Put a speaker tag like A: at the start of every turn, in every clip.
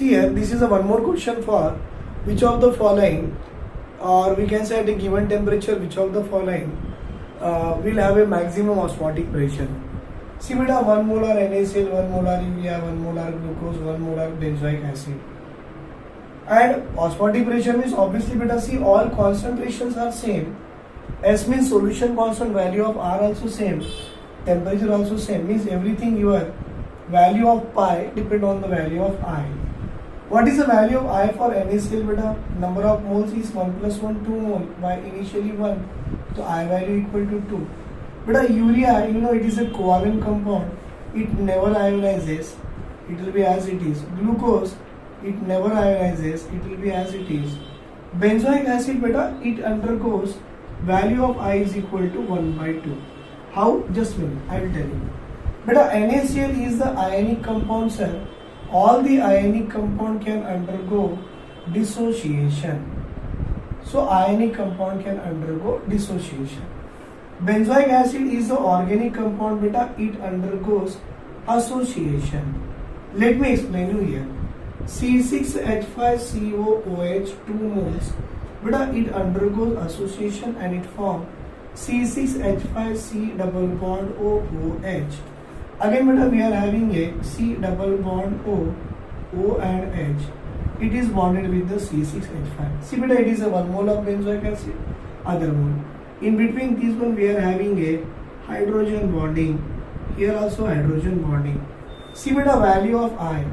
A: See here, this is a one more question for which of the following, or we can say at a given temperature, which of the following will have a maximum osmotic pressure. See beta, 1 molar NaCl, 1 molar urea, 1 molar glucose, 1 molar benzoic acid. And osmotic pressure means obviously beta, see all concentrations are same. S means solution constant, value of R also same, temperature also same, means everything your value of pi depend on the value of I. What is the value of I for NaCl beta? Number of moles is 1 plus 1, 2 mole, by initially 1, so I value equal to 2. Beta, urea, you know it is a covalent compound, it never ionizes, it will be as it is. Glucose, it never ionizes, it will be as it is. Benzoic acid beta, it undergoes, value of I is equal to 1 by 2. How? Just a minute, I will tell you. Beta, NaCl is the ionic compound, sir. All the ionic compound can undergo dissociation. So ionic compound can undergo dissociation. Benzoic acid is the organic compound beta, it undergoes association. Let me explain you here. C6H5COOH 2 moles beta, it undergoes association and it forms C6H5C double bond OOH. Again beta, we are having a C double bond O and H. It is bonded with the C6H5. See beta, it is a 1 mole of benzoic acid, other mole. In between these one we are having a hydrogen bonding. Here also hydrogen bonding. See beta, value of I.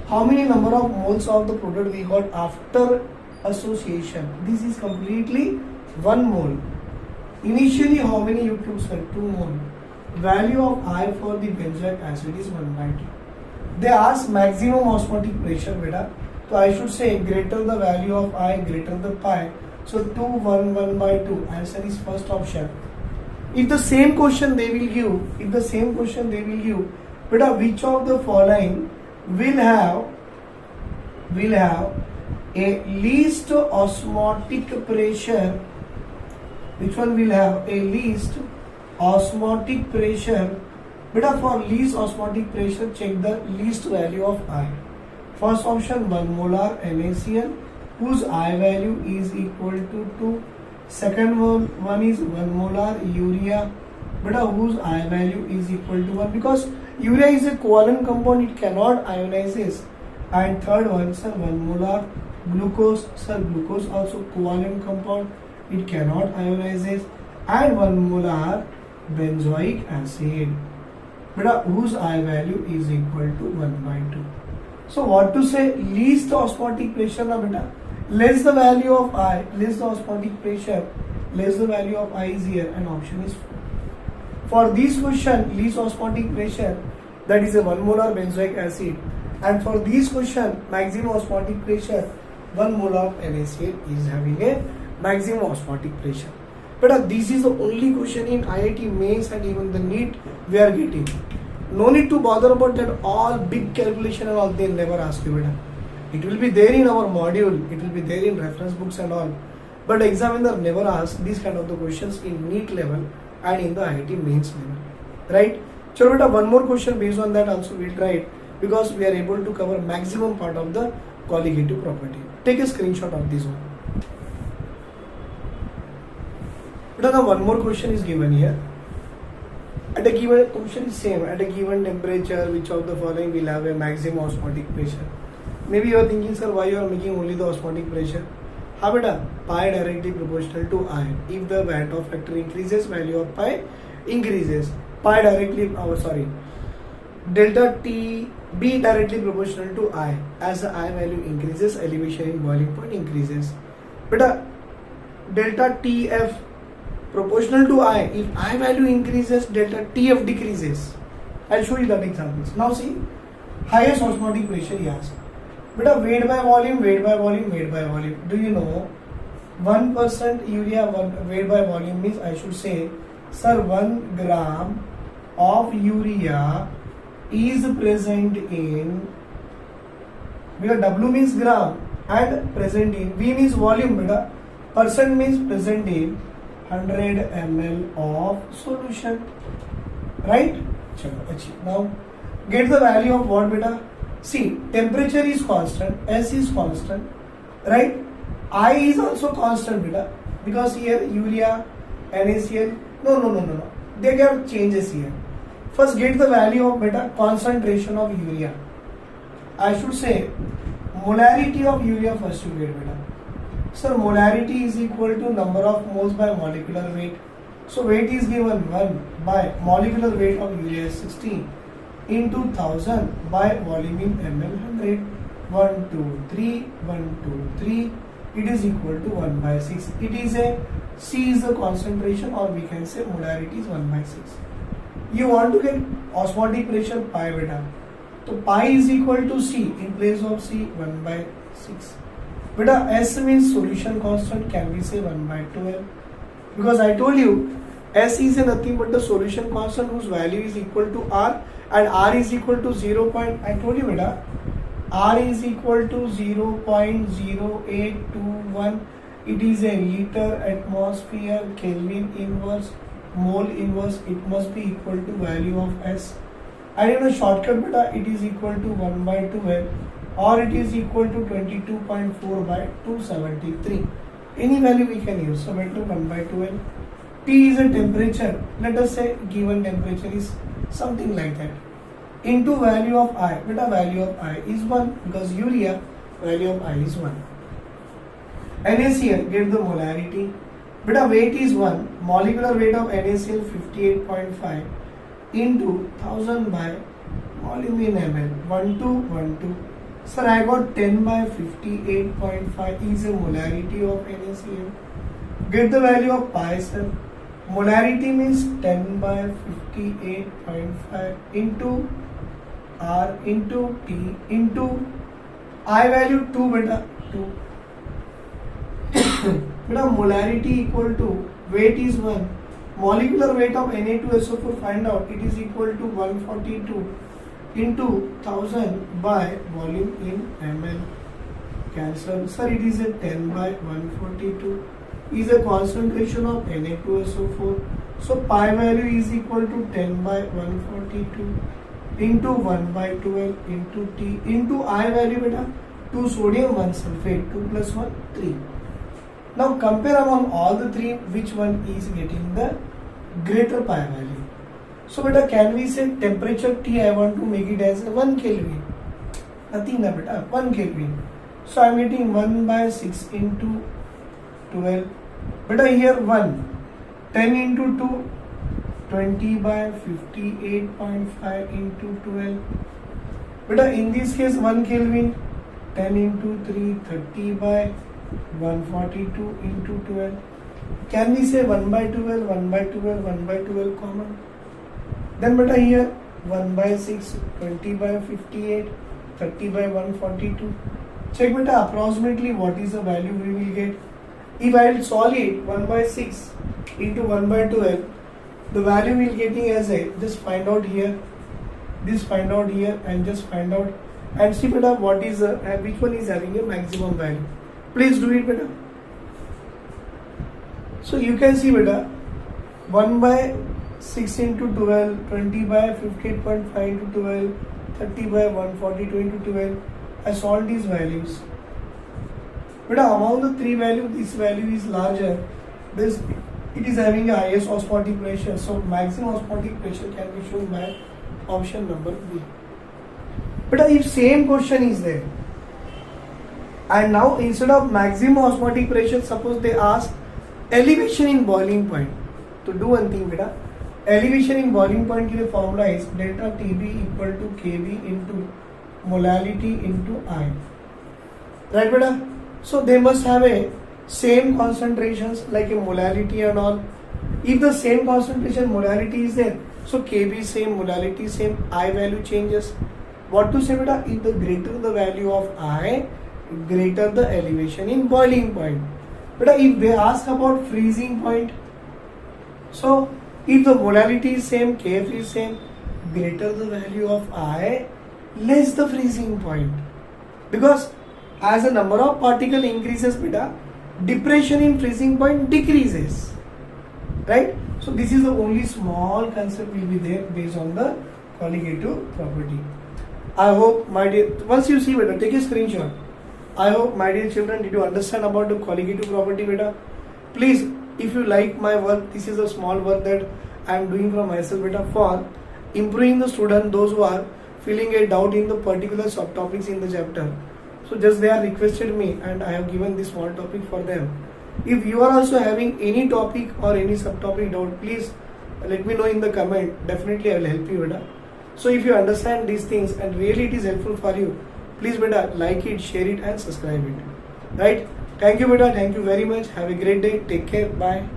A: How many number of moles of the product we got after association? This is completely 1 mole. Initially how many you took, sir? 2 mole. Value of I for the benzoic acid is 1 by 2. They ask maximum osmotic pressure beta. So I should say greater the value of I, greater the pi. So 2, 1, 1 by 2. Answer is first option. If the same question they will give, beta, which of the following will have a least osmotic pressure? Which one will have a least osmotic pressure? Beta, for least osmotic pressure, check the least value of I. First option 1 molar NaCl, whose I value is equal to 2. Second one is 1 molar urea, beta, whose I value is equal to 1, because urea is a covalent compound, it cannot ionizes. And third one, sir, 1 molar glucose, sir, glucose also covalent compound, it cannot ionizes. And 1 molar benzoic acid, beta, whose I value is equal to 1 by 2. So what to say? Least osmotic pressure na beta, less the value of I, less the osmotic pressure, less the value of I is here, and option is 4. For this question, least osmotic pressure, that is a 1 molar benzoic acid, and for this question, maximum osmotic pressure, 1 molar of NaCl is having a maximum osmotic pressure. But this is the only question in IIT mains and even the NEET we are getting. No need to bother about that all big calculation and all, they never ask you beta. It will be there in our module, it will be there in reference books and all, but examiner never asks these kind of the questions in NEET level and in the IIT mains level, right? Chalo beta, one more question based on that also we'll try it, because we are able to cover maximum part of the colligative property. Take a screenshot of this one. But now one more question is given here. At a given question is same, at a given temperature, which of the following will have a maximum osmotic pressure? Maybe you are thinking, sir, why you are making only the osmotic pressure? How beta? Pi directly proportional to I. If the Van't factor increases, value of pi increases. Pi directly, delta T B directly proportional to I. As the I value increases, elevation in boiling point increases. Beta, delta TF proportional to I. If I value increases, delta TF decreases. I'll show you that examples. Now see, highest osmotic pressure he asked. Beta, weight by volume. Do you know 1% urea weight by volume means I should say, sir, 1 gram of urea is present in, because W means gram and present in, V means volume beta, percent means present in 100 ml of solution, right? Now get the value of what beta? See, temperature is constant, S is constant, right? I is also constant, beta, because here urea, NaCl, no. They get changes here. First, get the value of beta concentration of urea. I should say molarity of urea first you get, beta. Sir, molarity is equal to number of moles by molecular weight. So weight is given 1 by molecular weight of urea is 16 into 1000 by volume in ml 100. 1, 2, 3, 1, 2, 3. It is equal to 1 by 6. It is a C is the concentration, or we can say molarity is 1 by 6. You want to get osmotic pressure pi beta. So pi is equal to C. In place of C, 1 by 6. Beta, S means solution constant. Can we say 1 by 12? Because I told you S is nothing but the solution constant whose value is equal to R, and R is equal to 0. I told you beta, R is equal to 0.0821. It is a liter, atmosphere, Kelvin inverse, mole inverse. It must be equal to value of S. And in a shortcut beta, it is equal to 1 by 12, or it is equal to 22.4 by 273. Any value we can use. So better 1 by 12. T is a temperature. Let us say given temperature is something like that. Into value of I. Beta, value of I is 1 because urea value of I is 1. NaCl, get the molarity. Beta, weight is 1. Molecular weight of NaCl 58.5 into 1000 by volume in ml. 1, 2, 1, 2. Sir, I got 10 by 58.5 is a molarity of NaCl. Get the value of pi, sir. Molarity means 10 by 58.5 into R into T into I value 2 beta 2. Beta, molarity equal to weight is 1. Molecular weight of Na2SO4 find out, it is equal to 142 into 1000 by volume in ml. Cancel. Sir, it is a 10 by 142 is a concentration of Na2SO4. So pi value is equal to 10 by 142 into 1 by 12 into T into I value beta 2 sodium 1 sulfate 2 plus 1 3. Now compare among all the three which one is getting the greater pi value. So beta, can we say temperature T I want to make it as 1 Kelvin. Nothing na beta, 1 Kelvin. So I am getting 1 by 6 into 12. Beta, here 1. 10 into 2, 20 by 58.5 into 12. Beta, in this case 1 Kelvin, 10 into 3, 30 by 142 into 12. Can we say 1 by 12, 1 by 12, 1 by 12 common? Then beta, here 1 by 6, 20 by 58, 30 by 142. Check beta, approximately what is the value we will get. If I will solve it, 1 by 6 into 1 by 12, the value we will getting as a, just find out here, this find out here, and just find out and see beta what is which one is having a maximum value. Please do it beta. So you can see beta, 1 by 6 into 12, 20 by 58.5 into 12, 30 by 142 into 12. I solved these values. But among the three values, this value is larger. This it is having a highest osmotic pressure. So maximum osmotic pressure can be shown by option number B. But if same question is there, and now instead of maximum osmotic pressure, suppose they ask elevation in boiling point. To do one thing, beta, elevation in boiling point की formula is delta TB equal to KB into molality into I. Right, beta? So they must have a same concentrations like a molality and all. If the same concentration molality is there, so KB same, molality same, I value changes. What to say beta? If the greater the value of I, greater the elevation in boiling point. But if they ask about freezing point, so if the molality is same, Kf is same, greater the value of I, less the freezing point. Because as the number of particle increases beta, depression in freezing point decreases. Right? So this is the only small concept will be there based on the colligative property. I hope my dear, once you see beta, take a screenshot. I hope my dear children, did you understand about the colligative property beta? Please, if you like my work, this is a small work that I am doing for myself beta for improving the student, those who are feeling a doubt in the particular subtopics in the chapter. So just they are requested me and I have given this small topic for them. If you are also having any topic or any subtopic doubt, please let me know in the comment. Definitely I will help you beta. So if you understand these things and really it is helpful for you, please beta like it, share it and subscribe it. Right? Thank you beta. Thank you very much. Have a great day. Take care. Bye.